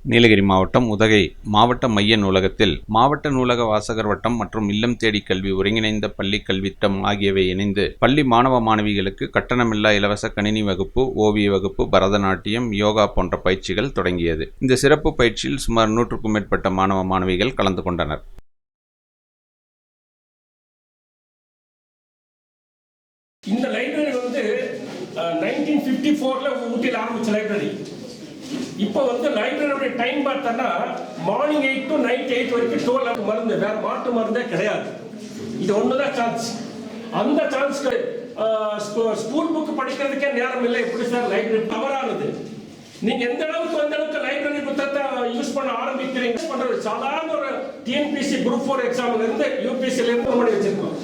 நீலகிரி மாவட்டம் உதகை மாவட்ட மைய நூலகத்தில் மாவட்ட நூலக வாசகர் வட்டம் மற்றும் இல்லம் தேடி கல்வி ஒருங்கிணைந்த பள்ளி கல்வித்திட்டம் ஆகியவை இணைந்து பள்ளி மாணவ மாணவிகளுக்கு கட்டணமில்லா இலவச கணினி வகுப்பு, ஓவிய வகுப்பு, பரதநாட்டியம், யோகா போன்ற பயிற்சிகள் தொடங்கியது. இந்த சிறப்பு பயிற்சியில் சுமார் 100க்கும் மேற்பட்ட மாணவ மாணவிகள் கலந்து கொண்டனர். இந்த லைப்ரரி வந்து 1954ல ஊட்டியில் ஆரம்பிச்ச லைப்ரரி. இப்போ வந்து லைப்ரரியோட டைம் பார்த்தோன்னா மார்னிங் 8 to நைட் 8 வரைக்கும் 12 மருந்து, வேற மாற்று மருந்தே கிடையாது. இது ஒண்ணுதான் சான்ஸ். அந்த சான்ஸ்க்கு ஸ்கூல் புக் படிக்கிறதுக்கே நேரம் இல்லை. எப்படி சார் லைப்ரரி தவறானது? நீங்க எந்த அளவுக்கு அந்த அளவுக்கு லைப்ரரி புத்தகத்தை யூஸ் பண்ண ஆரம்பிக்கிறீங்க பண்றது சாதாரண ஒரு டிஎன்பிசி குரூப் 4 எக்ஸாம்ல இருந்து யூபிஎஸ்சில இருந்து பண்ணி வச்சிருக்கோம்.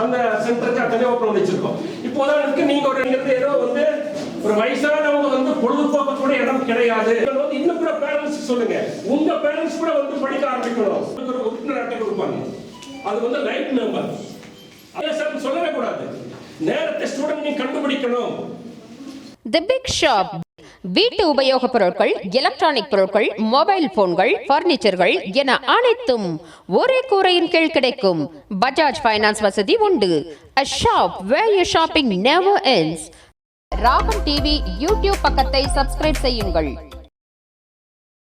அந்த சென்டருக்கு தனியாக ஓப்பன் பண்ணி வச்சிருக்கோம். இப்போ உதாரணத்துக்கு நீங்க ஒரு ஏதோ வந்து ஒரு வயசானவங்க வந்து பொழுதுபோக்கு கூட இடம் கிடையாது. இன்னும் கூட பேரண்ட்ஸ் சொல்லுங்க, உங்க பேரண்ட்ஸ் கூட வந்து படிக்க ஆரம்பிக்கணும். ஒரு உறுப்பினர் அட்டை கொடுப்பாங்க, அது வந்து லைஃப் மெம்பர். அதே சார் சொல்லவே கூடாது, நேரத்தை ஸ்டூடெண்ட் நீங்க கண்டுபிடிக்கணும். தி பிக் ஷாப் வீட்டு உபயோகப் பொருட்கள், எலக்ட்ரானிக் பொருட்கள், மொபைல் போன்கள், பர்னிச்சர்கள் என அனைத்தும் ஒரே கூரையின் கீழ் கிடைக்கும். பஜாஜ் ஃபைனான்ஸ் வசதி உண்டு. A shop where your shopping never ends. ராகம் டிவி யூடியூப் பக்கத்தை சப்ஸ்கிரைப் செய்யுங்கள்.